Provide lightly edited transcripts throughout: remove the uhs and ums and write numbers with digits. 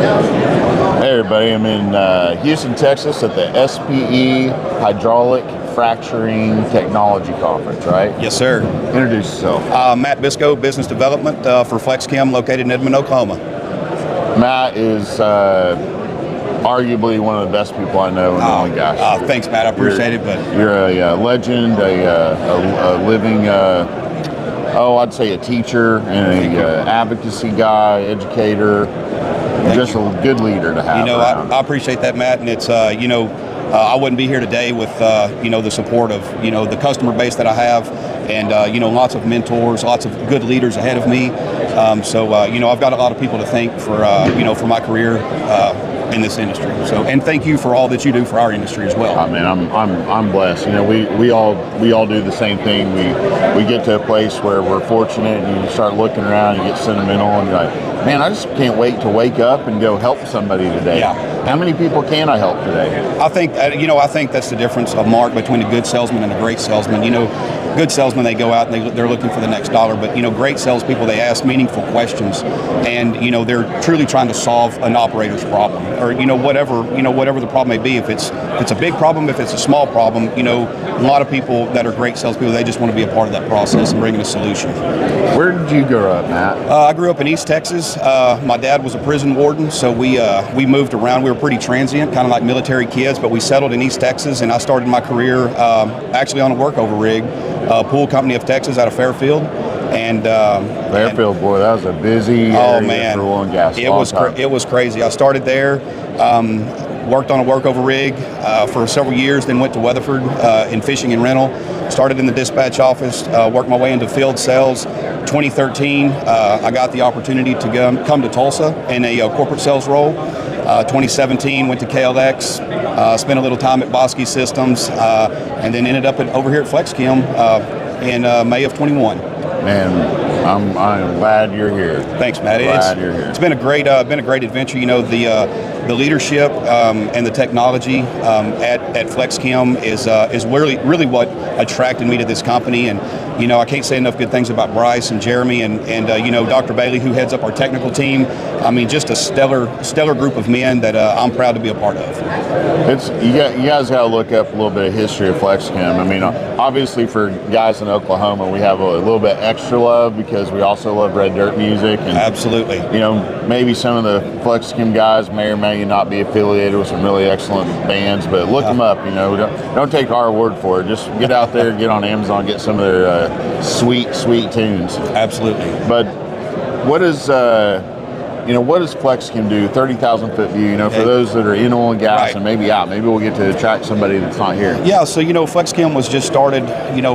Hey everybody, I'm in Houston, Texas at the SPE Hydraulic Fracturing Technology Conference, right? Yes, sir. Introduce yourself. Matt Biscoe, Business Development for Flex-Chem, located in Edmond, Oklahoma. Matt is arguably one of the best people I know in oil and gas. Thanks, Matt. I appreciate it. But you're a legend, a living, I'd say a teacher and a advocacy guy, educator. Just a good leader to have. I appreciate that, Matt. And it's, I wouldn't be here today with, the support of, the customer base that I have and, lots of mentors, lots of good leaders ahead of me. I've got a lot of people to thank for my career in this industry. So, and thank you for all that you do for our industry as well. Man, I'm blessed. We all do the same thing. We get to a place where we're fortunate, and you start looking around, you get sentimental, and you're like, man, I just can't wait to wake up and go help somebody today. Yeah. How many people can I help today? I think that's the difference of Mark between a good salesman and a great salesman. Good salesmen, they go out and they're looking for the next dollar, but great salespeople, they ask meaningful questions, and they're truly trying to solve an operator's problem, or whatever the problem may be. If it's a big problem, if it's a small problem, a lot of people that are great salespeople, they just want to be a part of that process and bring in a solution. Where did you grow up, Matt? I grew up in East Texas. My dad was a prison warden, so we moved around. We were pretty transient, kind of like military kids, but we settled in East Texas, and I started my career actually on a workover rig. Pool Company of Texas out of Fairfield, and Fairfield, boy, that was a busy area for oil and gas. It was crazy. I started there, worked on a workover rig for several years, then went to Weatherford in fishing and rental. Started in the dispatch office, worked my way into field sales. 2013, I got the opportunity to come to Tulsa in a corporate sales role. 2017, went to KLX, spent a little time at Biscoe Systems, and then ended up over here at Flex-Chem in May of 21. Man, I'm glad you're here. Thanks, Matt. Glad you're here. It's been a great adventure. The leadership and the technology at Flex-Chem is really what attracted me to this company. And I can't say enough good things about Bryce and Jeremy and Dr. Bailey, who heads up our technical team. Just a stellar group of men that I'm proud to be a part of. You guys got to look up a little bit of history of Flex-Chem. Obviously for guys in Oklahoma, we have a little bit extra love because we also love red dirt music. And, absolutely. Maybe some of the Flex-Chem guys may or may not be affiliated with some really excellent bands, but look them up. Don't take our word for it. Just get out there, get on Amazon, get some of their sweet tunes. Absolutely. But what does Flex-Chem do? 30,000 foot view. For those that are in oil and gas, right, and maybe we'll get to attract somebody that's not here. Yeah. So Flex-Chem was just started.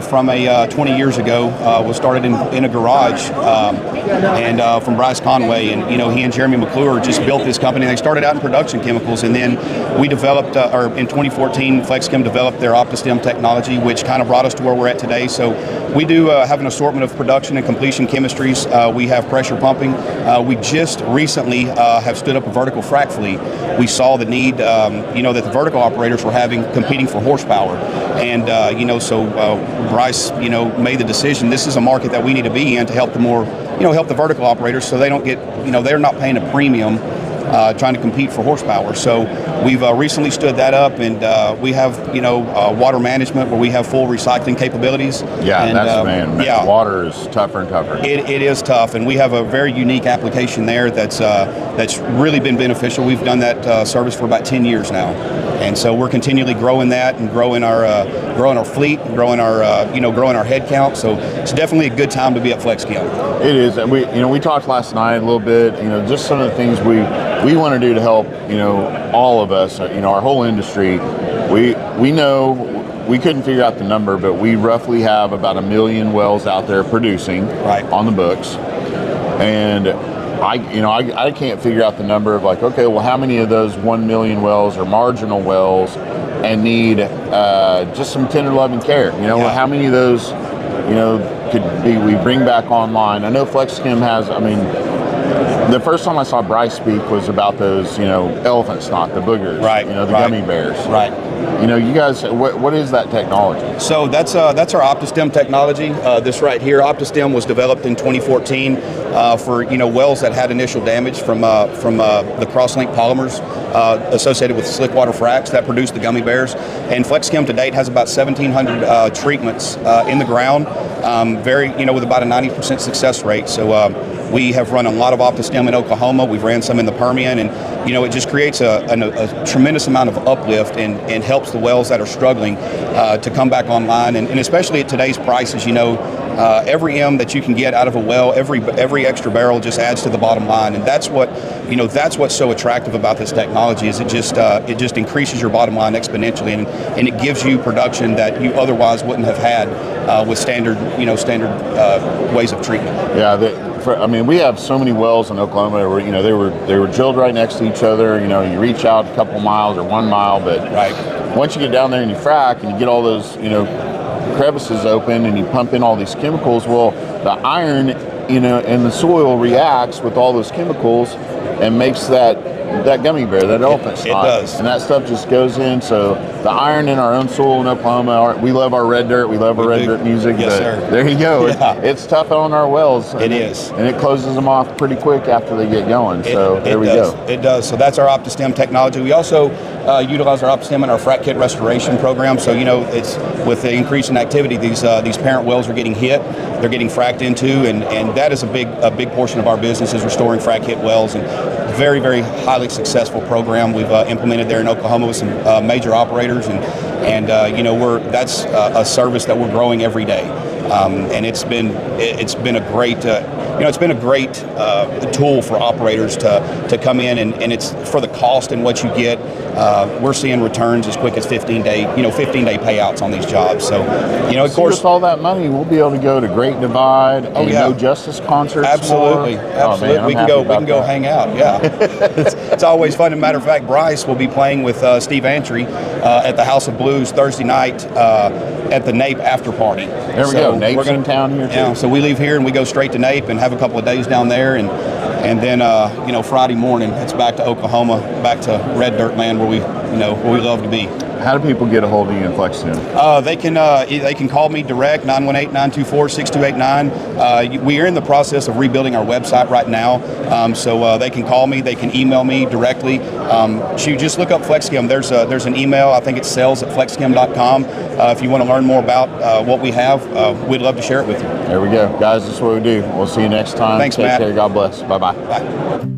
From 20 years ago. Was started in a garage, and from Bryce Conway, and he and Jeremy McClure just built this company. They started out in production chemicals, and then we developed, in 2014, Flex-Chem developed their OptiStem technology, which kind of brought us to where we're at today. So we do have an assortment of production and completion chemistries. We have pressure pumping. We just recently have stood up a vertical frac fleet. We saw the need, that the vertical operators were competing for horsepower, and so Bryce, made the decision. This is a market that we need to be in to help the vertical operators, so they don't get, they're not paying a premium trying to compete for horsepower. So we've recently stood that up, and we have water management where we have full recycling capabilities. Yeah, and, man, water is tougher and tougher. It is tough, and we have a very unique application there that's really been beneficial. We've done that service for about 10 years now, and so we're continually growing that and growing our fleet, and growing our head count. So it's definitely a good time to be at Flex-Chem. It is, and we talked last night a little bit. Just some of the things we want to do to help all of us, our whole industry. We know we couldn't figure out the number, but we roughly have about 1 million wells out there producing on the books, and I can't figure out the number of how many of those 1 million wells are marginal wells and need just some tender loving care. How many of those could be we bring back online. I know Flex-Chem has, The first time I saw Bryce speak was about those, elephant snot, the boogers, Right, the right. gummy bears. Right. You guys, what is that technology? So that's our OptiStem technology. This right here, OptiStem was developed in 2014 for wells that had initial damage from the cross-linked polymers associated with slick water fracs that produce the gummy bears. And Flex-Chem to date has about 1,700 treatments in the ground, with about a 90% success rate. So we have run a lot of OptiStem in Oklahoma. We've ran some in the Permian, and it just creates a tremendous amount of uplift and helps the wells that are struggling to come back online. And especially at today's prices, every M that you can get out of a well, every extra barrel just adds to the bottom line, and that's what's so attractive about this technology. Is it just increases your bottom line exponentially, and it gives you production that you otherwise wouldn't have had with standard ways of treatment. Yeah. We have so many wells in Oklahoma where they were drilled right next to each other. You reach out a couple miles or 1 mile, but right. Once you get down there and you frack and you get all those crevices open and you pump in all these chemicals, well, the iron in the soil reacts with all those chemicals and makes that gummy bear, that elephant snot. It does. And that stuff just goes in. So the iron in our own soil in Oklahoma, we love our red dirt. We love our red dirt music. Yes, sir. There you go. Yeah. It's tough on our wells. It is. And it closes them off pretty quick after they get going. So there we go. It does. So that's our OptiStem technology. We also utilize our OptiStem in our frac kit restoration program. So, it's with the increase in activity, these parent wells are getting hit. They're getting fracked into, and that is a big portion of our business is restoring frac kit wells, and very, very highly successful program we've implemented there in Oklahoma with some major operators, and that's a service that we're growing every day, and it's been a great tool for operators to come in, and it's for the cost and what you get. We're seeing returns as quick as 15-day payouts on these jobs. So, of course, with all that money, we'll be able to go to Great Divide and No Justice concerts. Absolutely, more. absolutely. Oh, man, we can go hang out. Yeah, it's always fun. As a matter of fact, Bryce will be playing with Steve Antry at the House of Blues Thursday night at the NAPE after party. There we go. NAPE's in town here too. Yeah, so we leave here and we go straight to NAPE and have a couple of days down there, and then Friday morning it's back to Oklahoma, back to red dirt land where we love to be. How do people get a hold of you in Flex-Chem? They can call me direct, 918-924-6289. We are in the process of rebuilding our website right now, so they can call me, they can email me directly. Just look up Flex-Chem. There's an email, I think it's sales@flexchem.com. If you want to learn more about what we have, we'd love to share it with you. There we go. Guys, this is what we do. We'll see you next time. Thanks, Take Matt. care. God bless. Bye-bye. Bye.